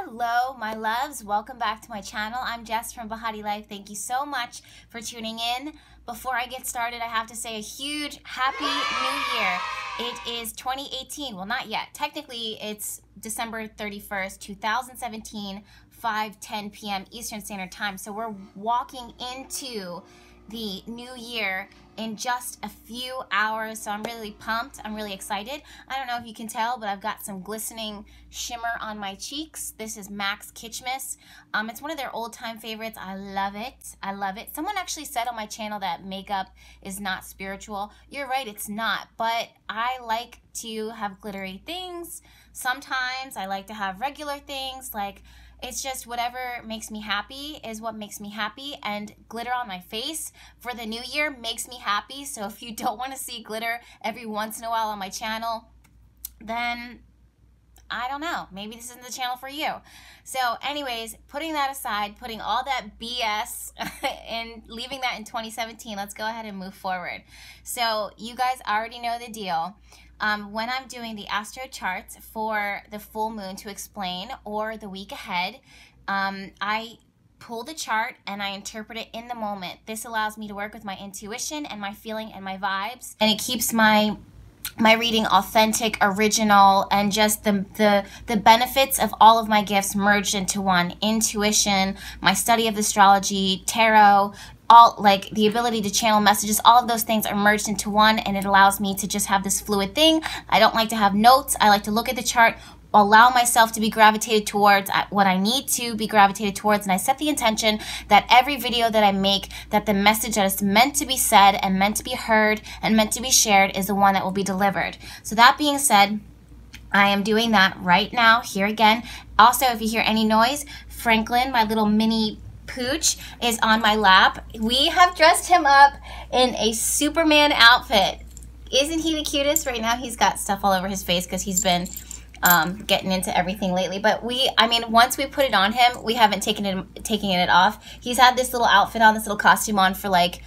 Hello, my loves. Welcome back to my channel. I'm Jess from BehatiLife. Thank you so much for tuning in. Before I get started, I have to say a huge Happy New Year. It is 2018. Well, not yet. Technically, it's December 31st, 2017, 5:10 p.m. Eastern Standard Time. So we're walking into the new year in just a few hours, so I'm really pumped. I'm really excited. I don't know if you can tell, but I've got some glistening shimmer on my cheeks. This is Max Kitschmiss. It's one of their old-time favorites. I love it. I love it. Someone actually said on my channel that makeup is not spiritual. You're right, it's not, but I like to have glittery things. Sometimes I like to have regular things, like it's just whatever makes me happy is what makes me happy, and glitter on my face for the new year makes me happy. So if you don't want to see glitter every once in a while on my channel, then I don't know, maybe this isn't the channel for you. So anyways, putting that aside, putting all that BS and leaving that in 2017, let's go ahead and move forward. So you guys already know the deal. When I'm doing the astro charts for the full moon to explain, or the week ahead, I pull the chart and I interpret it in the moment. This allows me to work with my intuition and my feeling and my vibes, and it keeps my reading authentic, original, and just the benefits of all of my gifts merged into one. Intuition, my study of astrology, tarot, all, like the ability to channel messages, all of those things are merged into one, and it allows me to just have this fluid thing. I don't like to have notes. I like to look at the chart, allow myself to be gravitated towards what I need to be gravitated towards, and I set the intention that every video that I make, that the message that is meant to be said and meant to be heard and meant to be shared is the one that will be delivered. So that being said, I am doing that right now, here again. Also, if you hear any noise, Franklin, my little mini pooch, is on my lap. We have dressed him up in a Superman outfit. Isn't he the cutest? Right now he's got stuff all over his face because he's been getting into everything lately. But once we put it on him, we haven't taken it off. He's had this little outfit on, this little costume on for like,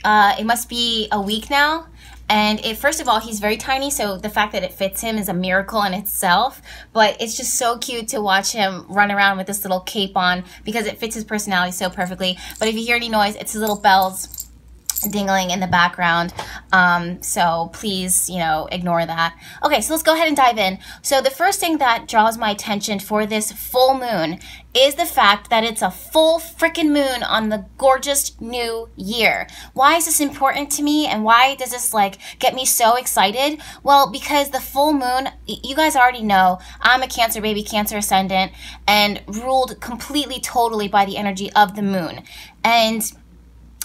it must be a week now. And first of all, he's very tiny, so the fact that it fits him is a miracle in itself. But it's just so cute to watch him run around with this little cape on because it fits his personality so perfectly. But if you hear any noise, it's his little bells dingling in the background. So please, ignore that. Okay, so let's go ahead and dive in. So the first thing that draws my attention for this full moon is the fact that it's a full freaking moon on the gorgeous new year. Why is this important to me, and why does this get me so excited? Well, because the full moon, you guys already know, I'm a Cancer baby, Cancer ascendant, and ruled completely, totally by the energy of the moon. And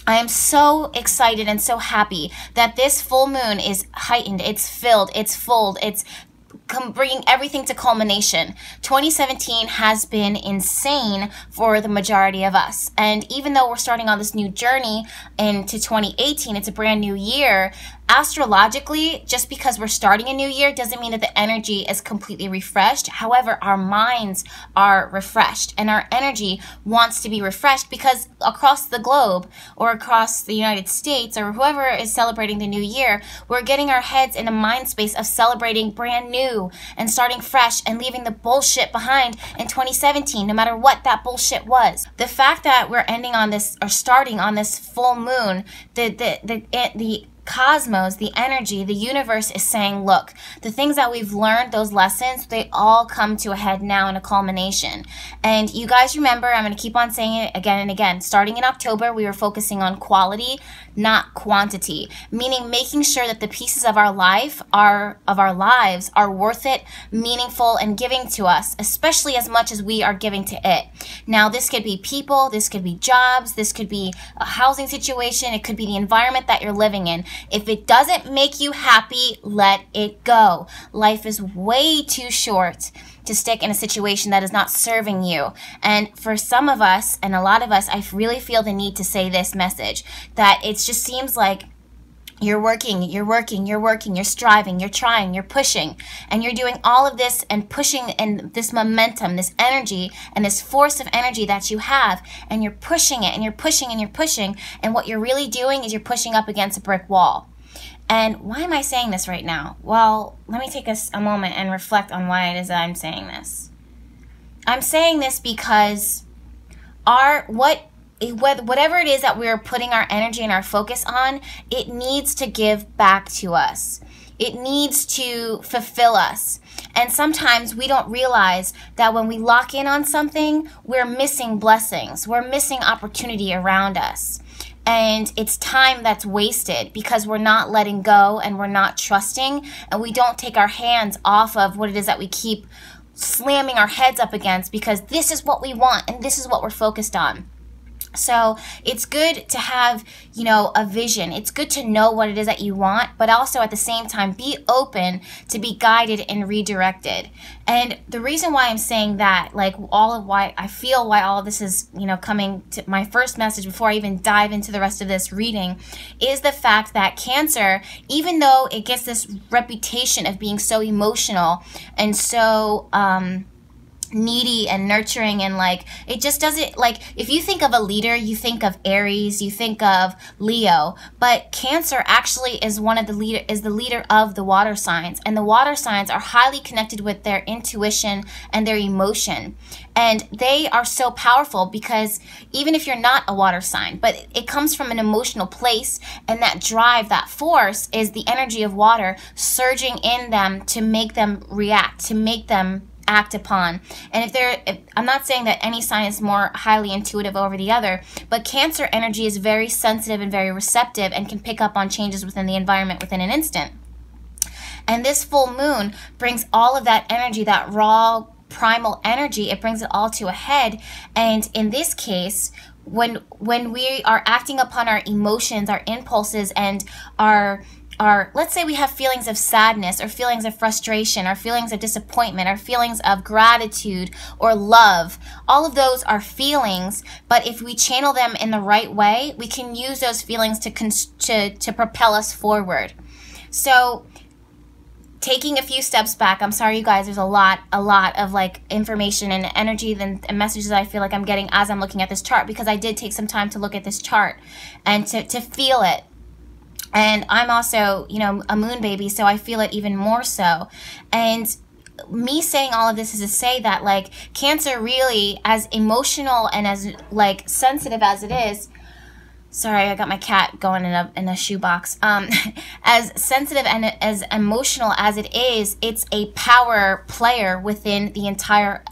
I am so excited and so happy that this full moon is heightened, it's filled, it's full, it's bringing everything to culmination. 2017 has been insane for the majority of us. And even though we're starting on this new journey into 2018, it's a brand new year. Astrologically, just because we're starting a new year doesn't mean that the energy is completely refreshed. However, our minds are refreshed and our energy wants to be refreshed, because across the globe or across the United States or whoever is celebrating the new year, we're getting our heads in a mind space of celebrating brand new and starting fresh and leaving the bullshit behind in 2017, no matter what that bullshit was. The fact that we're ending on this, or starting on this full moon, the cosmos, the energy, the universe is saying, look, the things that we've learned, those lessons, they all come to a head now in a culmination. And you guys remember, I'm going to keep on saying it again and again, starting in October, we were focusing on quality, not quantity, meaning making sure that the pieces of our lives are worth it, meaningful, and giving to us, especially as much as we are giving to it. Now, this could be people, this could be jobs, this could be a housing situation, it could be the environment that you're living in. If it doesn't make you happy, let it go. Life is way too short to stick in a situation that is not serving you. And for some of us, and a lot of us, I really feel the need to say this message, that it just seems like you're working, you're striving, you're trying, you're pushing, and you're doing all of this and pushing, and this momentum, this energy, and this force of energy that you have, and you're pushing it, and you're pushing, and you're pushing, and what you're really doing is you're pushing up against a brick wall. And why am I saying this right now? Well, let me take a moment and reflect on why it is that I'm saying this. I'm saying this because whatever it is that we're putting our energy and our focus on, it needs to give back to us. It needs to fulfill us. And sometimes we don't realize that when we lock in on something, we're missing blessings. We're missing opportunity around us. And it's time that's wasted because we're not letting go and we're not trusting, and we don't take our hands off of what it is that we keep slamming our heads up against, because this is what we want and this is what we're focused on. So it's good to have, a vision. It's good to know what it is that you want, but also at the same time, be open to be guided and redirected. And the reason why I'm saying that, why all of this is, coming to my first message before I even dive into the rest of this reading, is the fact that Cancer, even though it gets this reputation of being so emotional and so, needy and nurturing, and it just doesn't, if you think of a leader, you think of Aries, you think of Leo, but Cancer actually is the leader of the water signs, and the water signs are highly connected with their intuition and their emotion, and they are so powerful because even if you're not a water sign, but it comes from an emotional place, and that drive, that force is the energy of water surging in them to make them react, to make them act upon. And I'm not saying that any sign is more highly intuitive over the other, but Cancer energy is very sensitive and very receptive and can pick up on changes within the environment within an instant. And this full moon brings all of that energy, that raw primal energy, it brings it all to a head. And in this case, when we are acting upon our emotions, our impulses, and let's say we have feelings of sadness or feelings of frustration or feelings of disappointment or feelings of gratitude or love. All of those are feelings, but if we channel them in the right way, we can use those feelings to propel us forward. So taking a few steps back, I'm sorry you guys, there's a lot of information and energy and messages that I feel like I'm getting as I'm looking at this chart, because I did take some time to look at this chart and to feel it. And I'm also, a moon baby, so I feel it even more so. And me saying all of this is to say that, Cancer really, as emotional and as, sensitive as it is, sorry, I got my cat going in a shoebox. As sensitive and as emotional as it is, it's a power player within the entire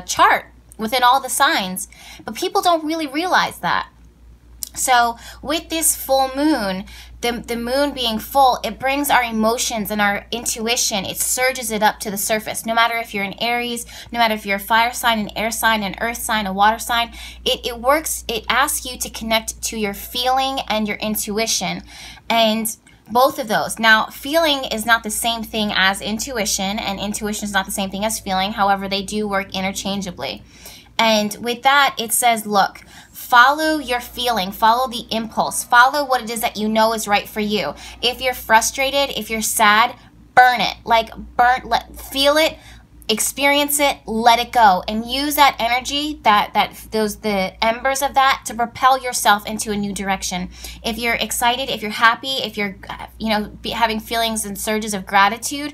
chart, within all the signs. But people don't really realize that. So with this full moon, the moon being full, it brings our emotions and our intuition, it surges it up to the surface. No matter if you're an Aries, no matter if you're a fire sign, an air sign, an earth sign, a water sign, it asks you to connect to your feeling and your intuition. And both of those. Now, feeling is not the same thing as intuition, and intuition is not the same thing as feeling. However, they do work interchangeably. And with that, it says, look, follow your feeling, follow the impulse, follow what it is that you know is right for you. If you're frustrated, if you're sad, burn it. Feel it, experience it, let it go, and use that energy, the embers of that, to propel yourself into a new direction. If you're excited, if you're happy, if you're having feelings and surges of gratitude,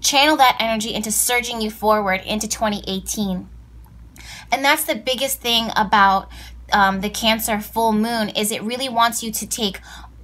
channel that energy into surging you forward into 2018. And that's the biggest thing about the Cancer full moon, is it really wants you to take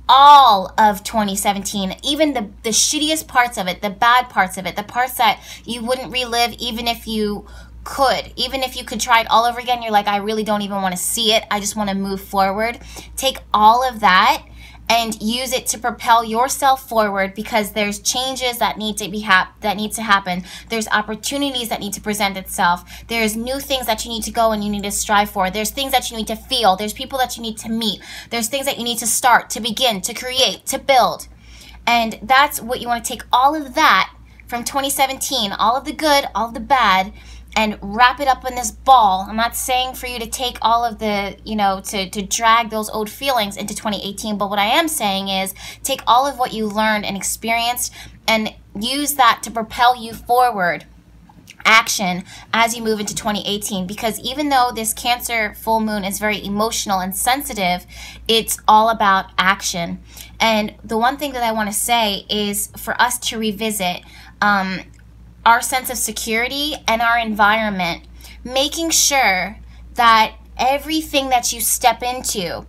all of 2017, even the shittiest parts of it, the bad parts of it, the parts that you wouldn't relive even if you could. Even if you could try it all over again, you're like, I really don't even want to see it. I just want to move forward. Take all of that and use it to propel yourself forward, because there's changes that need to happen. There's opportunities that need to present itself. There's new things that you need to go and you need to strive for. There's things that you need to feel. There's people that you need to meet. There's things that you need to start, to begin, to create, to build. And that's what you want to take all of that from 2017, all of the good, all of the bad, and wrap it up in this ball. I'm not saying for you to take all of the, to drag those old feelings into 2018, but what I am saying is take all of what you learned and experienced and use that to propel you forward. Action as you move into 2018, because even though this Cancer full moon is very emotional and sensitive, it's all about action. And the one thing that I want to say is for us to revisit our sense of security and our environment, making sure that everything that you step into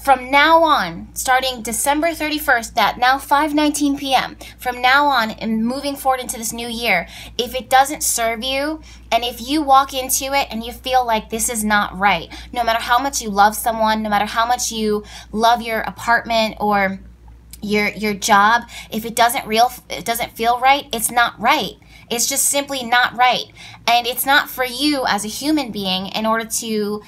from now on, starting December 31st, that now 5:19 p.m., from now on and moving forward into this new year, if it doesn't serve you, and if you walk into it and you feel like this is not right, no matter how much you love someone, no matter how much you love your apartment or your job, if it doesn't feel right, it's not right. It's just simply not right. And it's not for you as a human being in order to,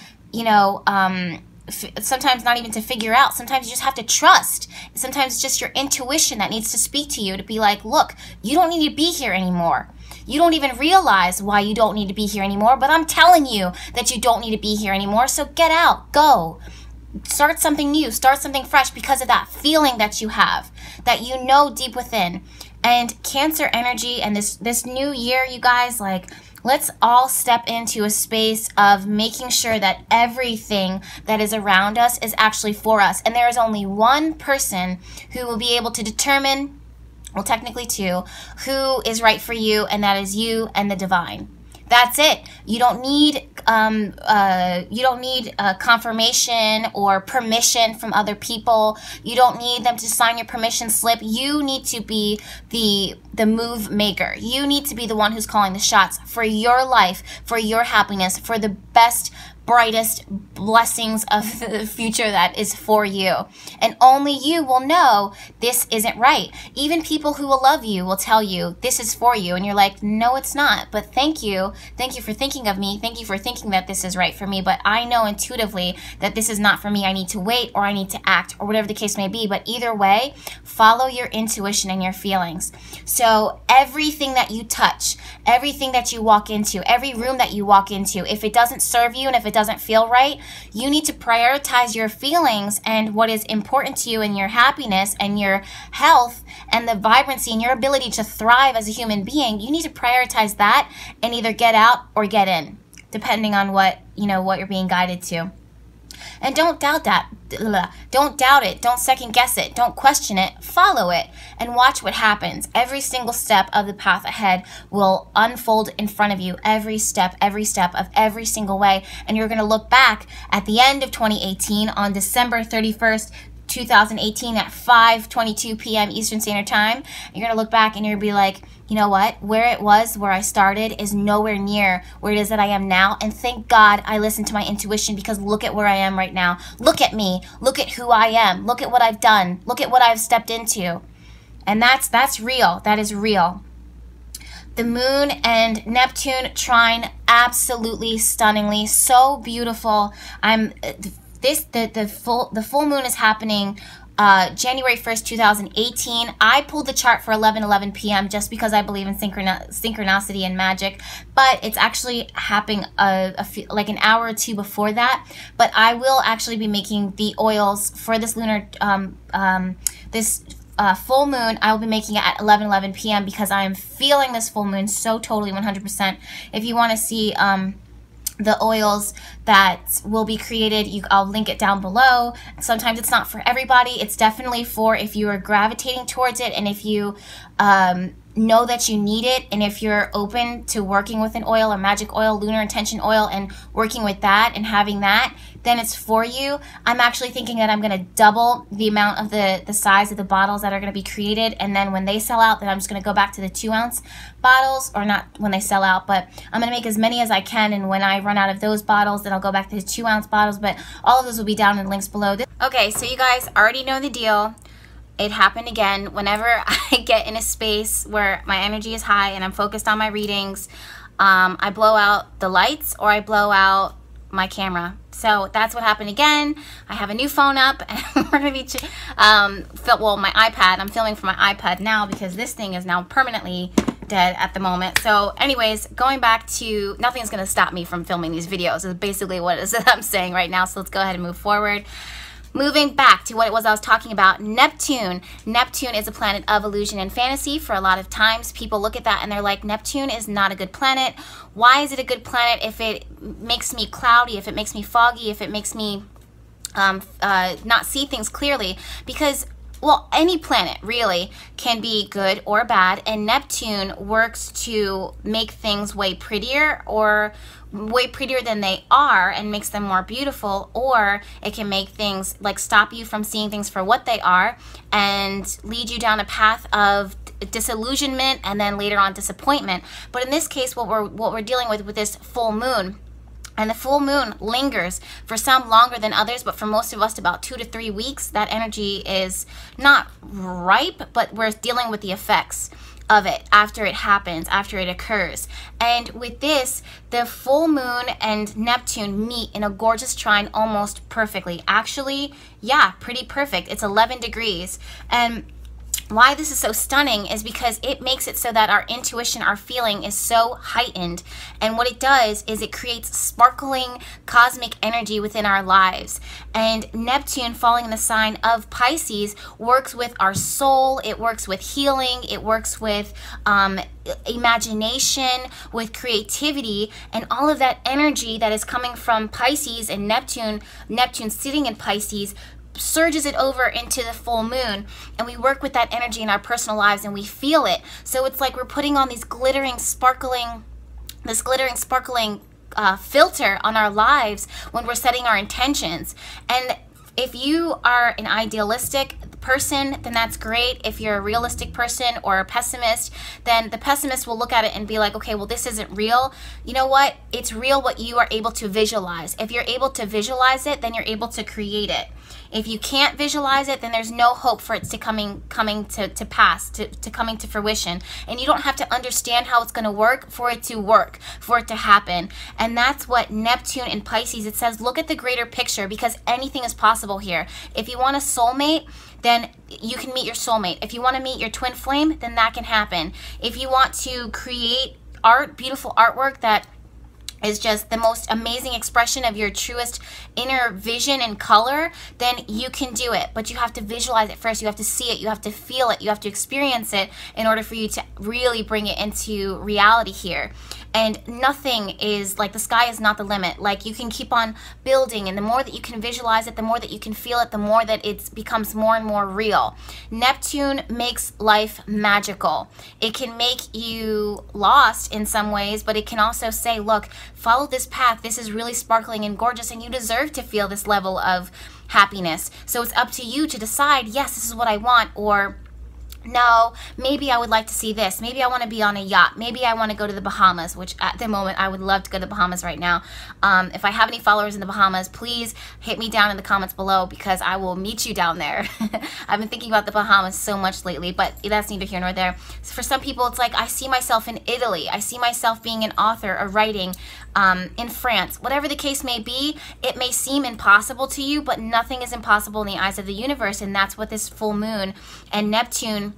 sometimes not even to figure out. Sometimes you just have to trust. Sometimes it's just your intuition that needs to speak to you to be like, look, you don't need to be here anymore. You don't even realize why you don't need to be here anymore, but I'm telling you that you don't need to be here anymore, so get out, go. Start something new, start something fresh because of that feeling that you have, that you know deep within. And Cancer energy and this new year, you guys, like, let's all step into a space of making sure that everything that is around us is actually for us. And there is only one person who will be able to determine, well, technically two, who is right for you, and that is you and the divine. That's it. You don't need confirmation or permission from other people. You don't need them to sign your permission slip. You need to be the move maker. You need to be the one who's calling the shots for your life, for your happiness, for the best, brightest blessings of the future that is for you. And only you will know this isn't right. Even people who will love you will tell you this is for you, and you're like, no, it's not, but thank you for thinking of me, thank you for thinking that this is right for me, but I know intuitively that this is not for me. I need to wait, or I need to act, or whatever the case may be. But either way, follow your intuition and your feelings. So everything that you touch, everything that you walk into, every room that you walk into, if it doesn't serve you and if it doesn't feel right, you need to prioritize your feelings and what is important to you and your happiness and your health and the vibrancy and your ability to thrive as a human being. You need to prioritize that and either get out or get in, depending on what you're being guided to. And don't doubt that. Don't doubt it. Don't second guess it. Don't question it. Follow it and watch what happens. Every single step of the path ahead will unfold in front of you. Every step of every single way. And you're going to look back at the end of 2018 on December 31st, 2018 at 5:22 p.m. Eastern Standard Time. You're going to look back and you're going to be like, you know what? Where I started is nowhere near where it is that I am now. And thank God I listened to my intuition, because look at where I am right now. Look at me. Look at who I am. Look at what I've done. Look at what I've stepped into. And that's real. That is real. The moon and Neptune trine, absolutely stunningly, so beautiful. The full moon is happening January 1st, 2018. I pulled the chart for 11:11 p.m. just because I believe in synchronicity and magic, but it's actually happening like an hour or two before that. But I will actually be making the oils for this lunar full moon. I will be making it at 11:11 p.m. because I am feeling this full moon so totally 100%. If you want to see the oils that will be created, I'll link it down below. Sometimes it's not for everybody. It's definitely for if you are gravitating towards it, and if you know that you need it, and if you're open to working with an oil, a magic oil, lunar intention oil, and working with that and having that, then it's for you. I'm actually thinking that I'm going to double the amount of the size of the bottles that are going to be created, and then when they sell out, then I'm just going to go back to the 2-ounce bottles, or not when they sell out, but I'm going to make as many as I can, and when I run out of those bottles, then I'll go back to the 2-ounce bottles, but all of those will be down in the links below. Okay, so you guys already know the deal. It happened again. Whenever I get in a space where my energy is high and I'm focused on my readings, I blow out the lights or I blow out my camera. So that's what happened again. I have a new phone up, and we're going to be, my iPad. I'm filming from my iPad now because this thing is now permanently dead at the moment. So anyways, going back to, nothing's going to stop me from filming these videos is basically what it is that I'm saying right now. So let's go ahead and move forward. Moving back to what it was I was talking about, Neptune. Neptune is a planet of illusion and fantasy. For a lot of times, people look at that and they're like, Neptune is not a good planet. Why is it a good planet if it makes me cloudy, if it makes me foggy, if it makes me not see things clearly? Because well, any planet really can be good or bad, and Neptune works to make things way prettier or way prettier than they are and makes them more beautiful, or it can make things like stop you from seeing things for what they are and lead you down a path of disillusionment and then later on disappointment. But in this case, what we're dealing with this full moon, and the full moon lingers for some longer than others, but for most of us about 2 to 3 weeks. That energy is not ripe, but we're dealing with the effects of it after it happens, after it occurs. And with this, the full moon and Neptune meet in a gorgeous trine almost perfectly. Actually, yeah, pretty perfect. It's 11 degrees. And why this is so stunning is because it makes it so that our intuition, our feeling is so heightened. And what it does is it creates sparkling cosmic energy within our lives. And Neptune falling in the sign of Pisces works with our soul. It works with healing. It works with imagination, with creativity, and all of that energy that is coming from Pisces and Neptune sitting in Pisces surges it over into the full moon, and we work with that energy in our personal lives and we feel it. So it's like we're putting on these glittering sparkling filter on our lives when we're setting our intentions. And if you are an idealistic person, then that's great. If you're a realistic person or a pessimist, then the pessimist will look at it and be like, okay, well, this isn't real. You know what? It's real what you are able to visualize. If you're able to visualize it, then you're able to create it. If you can't visualize it, then there's no hope for it to coming to pass, to coming to fruition. And you don't have to understand how it's going to work, for it to happen. And that's what Neptune in Pisces, it says, look at the greater picture, because anything is possible here. If you want a soulmate, then you can meet your soulmate. If you want to meet your twin flame, then that can happen. If you want to create art, beautiful artwork that is just the most amazing expression of your truest inner vision and color, then you can do it. But you have to visualize it first. You have to see it. You have to feel it. You have to experience it in order for you to really bring it into reality here. And nothing is, like, the sky is not the limit. Like, you can keep on building, and the more that you can visualize it, the more that you can feel it, the more that it becomes more and more real. Neptune makes life magical. It can make you lost in some ways, but it can also say, look, follow this path. This is really sparkling and gorgeous, and you deserve to feel this level of happiness. So it's up to you to decide, yes, this is what I want, or no, maybe I would like to see this. Maybe I want to be on a yacht. Maybe I want to go to the Bahamas, which at the moment I would love to go to the Bahamas right now. If I have any followers in the Bahamas, please hit me down in the comments below, because I will meet you down there. I've been thinking about the Bahamas so much lately, but that's neither here nor there. So for some people, it's like, I see myself in Italy. I see myself being an author or writing in France. Whatever the case may be, it may seem impossible to you, but nothing is impossible in the eyes of the universe, and that's what this full moon and Neptune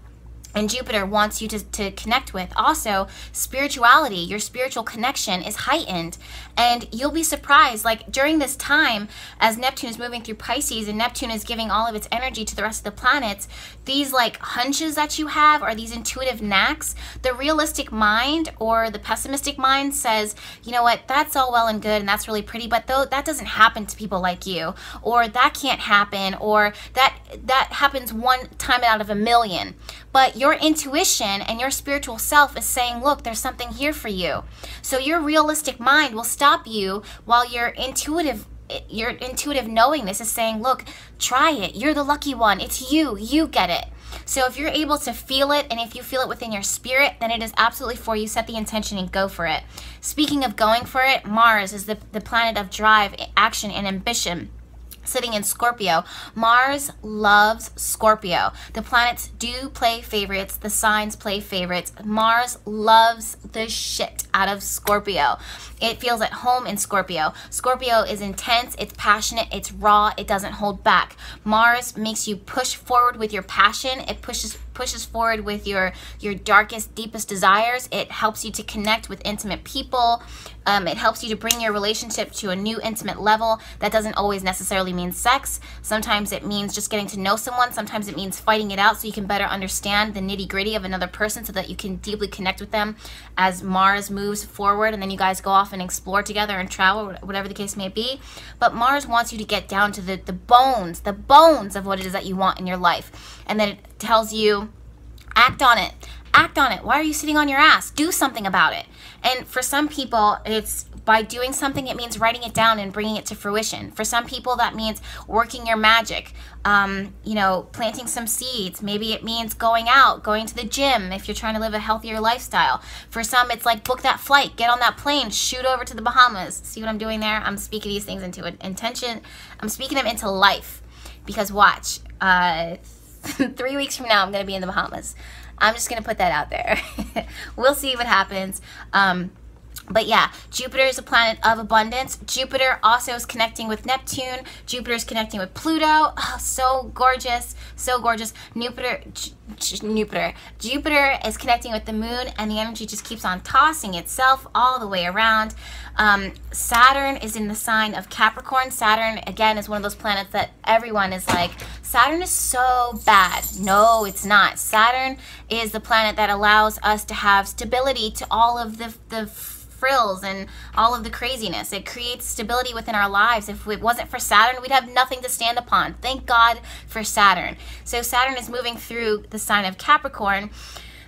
and Jupiter wants you to connect with. Also, spirituality, your spiritual connection is heightened. And you'll be surprised, like during this time, as Neptune is moving through Pisces and Neptune is giving all of its energy to the rest of the planets, these like hunches that you have, or these intuitive knacks, the realistic mind or the pessimistic mind says, you know what, that's all well and good and that's really pretty, but though that doesn't happen to people like you, or that can't happen, or that happens one time out of a million. But your intuition and your spiritual self is saying, look, there's something here for you. So your realistic mind will stop you, while your intuitive knowingness is saying, look, try it. You're the lucky one. It's you. You get it. So if you're able to feel it, and if you feel it within your spirit, then it is absolutely for you. Set the intention and go for it. Speaking of going for it, Mars is the planet of drive, action, and ambition. Sitting in Scorpio. Mars loves Scorpio. The planets do play favorites. The signs play favorites. Mars loves the shit out of Scorpio. It feels at home in Scorpio. Scorpio is intense, it's passionate, it's raw, it doesn't hold back. Mars makes you push forward with your passion. It pushes pushes forward with your darkest, deepest desires. It helps you to connect with intimate people. It helps you to bring your relationship to a new intimate level. That doesn't always necessarily mean sex. Sometimes it means just getting to know someone. Sometimes it means fighting it out so you can better understand the nitty-gritty of another person so that you can deeply connect with them as Mars moves forward, and then you guys go off and explore together and travel, whatever the case may be. But Mars wants you to get down to the bones of what it is that you want in your life. And then it tells you, act on it. Act on it. Why are you sitting on your ass? Do something about it. And for some people, it's by doing something, it means writing it down and bringing it to fruition. For some people, that means working your magic, you know, planting some seeds. Maybe it means going out, going to the gym if you're trying to live a healthier lifestyle. For some, it's like book that flight, get on that plane, shoot over to the Bahamas. See what I'm doing there? I'm speaking these things into an intention. I'm speaking them into life. Because watch, 3 weeks from now, I'm going to be in the Bahamas. I'm just going to put that out there. We'll see what happens. But yeah, Jupiter is a planet of abundance. Jupiter also is connecting with Neptune. Jupiter is connecting with Pluto. Oh, so gorgeous, so gorgeous. Jupiter is connecting with the moon, and the energy just keeps on tossing itself all the way around. Saturn is in the sign of Capricorn. Saturn, again, is one of those planets that everyone is like, Saturn is so bad. No, it's not. Saturn is the planet that allows us to have stability to all of the frills and all of the craziness. It creates stability within our lives. If it wasn't for Saturn, we'd have nothing to stand upon. Thank God for Saturn. So Saturn is moving through the sign of Capricorn.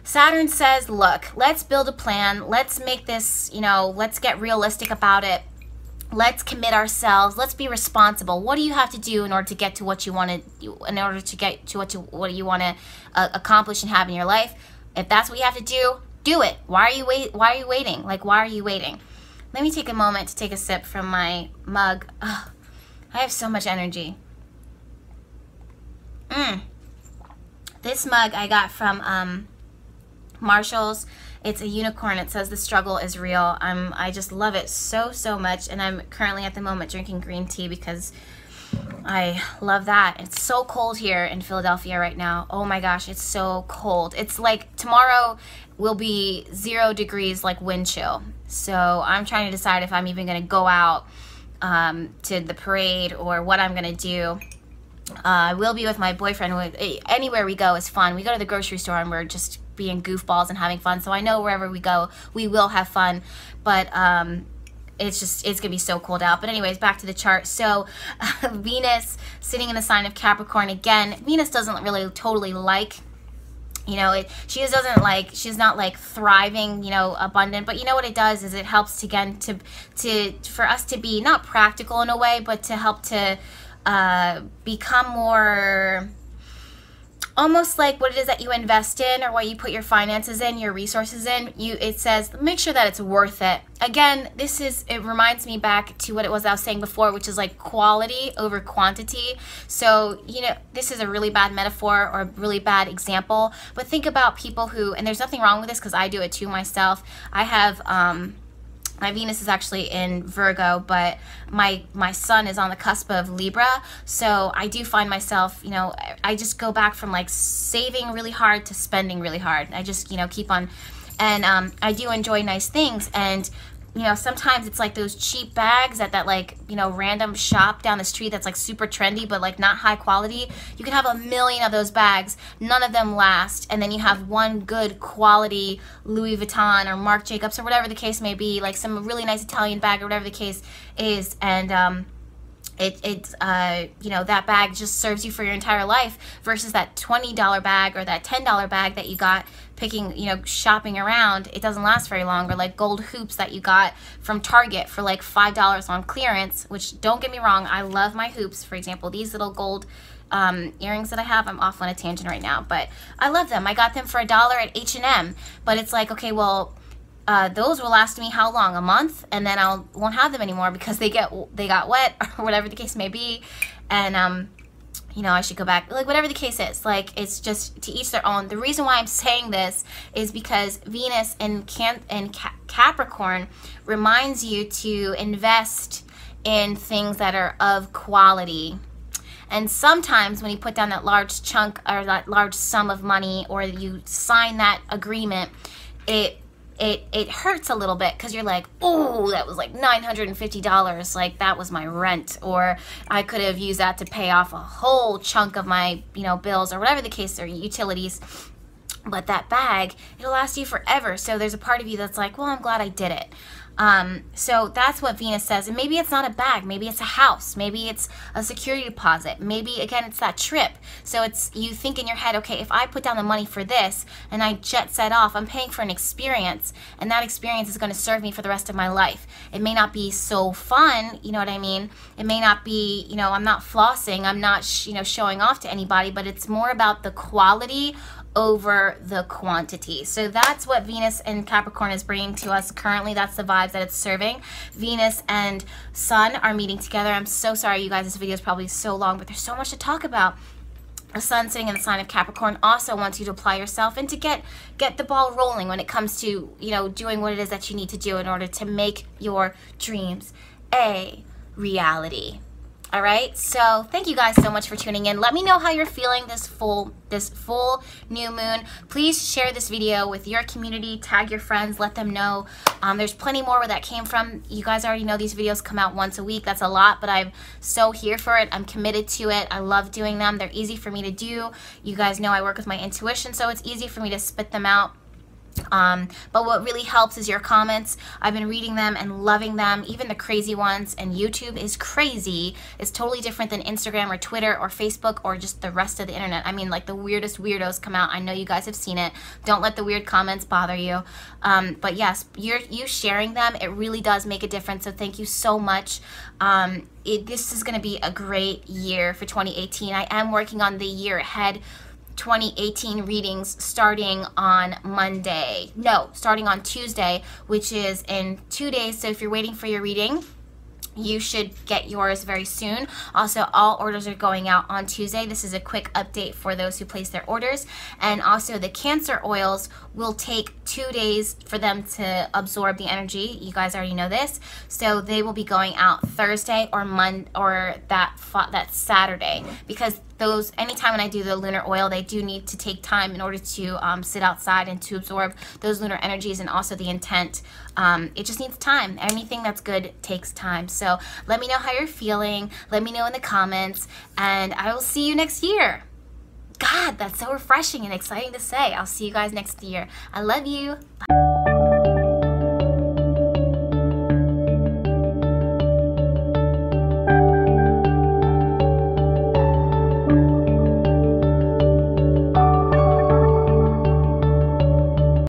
Saturn says, look, let's build a plan. Let's make this, you know, let's get realistic about it. Let's commit ourselves. Let's be responsible. What do you have to do in order to get to what you want to, in order to get to what you want to accomplish and have in your life? If that's what you have to do it. Why are you waiting? Like, why are you waiting? Let me take a moment to take a sip from my mug. Ugh, I have so much energy. This mug I got from Marshall's. It's a unicorn. It says the struggle is real. I just love it so much, and I'm currently at the moment drinking green tea because I love that. It's so cold here in Philadelphia right now. Oh my gosh, it's so cold. It's like tomorrow will be 0 degrees, like wind chill. So I'm trying to decide if I'm even going to go out to the parade or what I'm going to do. I will be with my boyfriend. Anywhere we go is fun. We go to the grocery store and we're just being goofballs and having fun. So I know wherever we go, we will have fun. But it's gonna be so cold out. But anyways, back to the chart. So Venus sitting in the sign of Capricorn again. Venus doesn't really totally like, you know, she's not like thriving, you know, abundant. But you know what it does is it helps again for us to be not practical in a way, but to help to become more almost like what it is that you invest in or what you put your finances in, your resources in. It says make sure that it's worth it. Again, it reminds me back to what it was I was saying before, which is like quality over quantity. So, you know, this is a really bad metaphor or a really bad example, but think about people who, and there's nothing wrong with this because I do it too myself. I have my Venus is actually in Virgo, but my sun is on the cusp of Libra. So I do find myself, you know, I just go back from like saving really hard to spending really hard. I just, you know, keep on, and I do enjoy nice things. And, you know, sometimes it's like those cheap bags at that like, you know, random shop down the street that's like super trendy, but like not high quality. You can have 1,000,000 of those bags. None of them last. And then you have one good quality Louis Vuitton or Marc Jacobs or whatever the case may be, like some really nice Italian bag or whatever the case is. And, you know, that bag just serves you for your entire life versus that $20 bag or that $10 bag that you got picking, you know, shopping around. It doesn't last very long. Or like gold hoops that you got from Target for like $5 on clearance, which don't get me wrong, I love my hoops. For example, these little gold earrings that I have, I'm off on a tangent right now, but I love them. I got them for $1 at H&M, but it's like, okay, well, those will last me how long? A month, and then won't have them anymore because they got wet or whatever the case may be, and you know, I should go back. Like whatever the case is, like it's just to each their own. The reason why I'm saying this is because Venus in Capricorn reminds you to invest in things that are of quality. And sometimes when you put down that large chunk or that large sum of money, or you sign that agreement, it hurts a little bit, because you're like, oh, that was like $950, like that was my rent, or I could have used that to pay off a whole chunk of my, you know, bills, or whatever the case, or utilities. But that bag, it'll last you forever. So there's a part of you that's like, well, I'm glad I did it. So that's what Venus says. And maybe it's not a bag, maybe it's a house, maybe it's a security deposit, maybe again it's that trip. So it's, you think in your head, okay, if I put down the money for this and I jet set off, I'm paying for an experience, and that experience is going to serve me for the rest of my life. It may not be so fun, you know what I mean? It may not be, you know, I'm not flossing, I'm not you know, showing off to anybody, but it's more about the quality over the quantity. So that's what Venus and Capricorn is bringing to us currently. That's the vibes that it's serving. Venus and Sun are meeting together. I'm so sorry, you guys, this video is probably so long, but there's so much to talk about. The Sun sitting in the sign of Capricorn also wants you to apply yourself and to get the ball rolling when it comes to, you know, doing what it is that you need to do in order to make your dreams a reality. All right, so thank you guys so much for tuning in. Let me know how you're feeling this full new moon. Please share this video with your community, tag your friends, let them know. There's plenty more where that came from. You guys already know these videos come out once a week. That's a lot, but I'm so here for it. I'm committed to it. I love doing them. They're easy for me to do. You guys know I work with my intuition, so it's easy for me to spit them out. But what really helps is your comments. I've been reading them and loving them, even the crazy ones. And YouTube is crazy. It's totally different than Instagram or Twitter or Facebook or just the rest of the internet. I mean, like, the weirdest weirdos come out. I know you guys have seen it. Don't let the weird comments bother you. But yes, you sharing them, it really does make a difference. So thank you so much. This is going to be a great year for 2018. I am working on the year ahead 2018 readings starting on starting on Tuesday, which is in 2 days. So if you're waiting for your reading, you should get yours very soon. Also, all orders are going out on Tuesday. This is a quick update for those who place their orders. And also, the Cancer oils will take 2 days for them to absorb the energy. You guys already know this. So they will be going out Thursday or that Saturday, because those, anytime when I do the lunar oil, they do need to take time in order to sit outside and to absorb those lunar energies, and also the intent. It just needs time. Anything that's good takes time. So let me know how you're feeling. Let me know in the comments, and I will see you next year. God, that's so refreshing and exciting to say. I'll see you guys next year. I love you. Bye.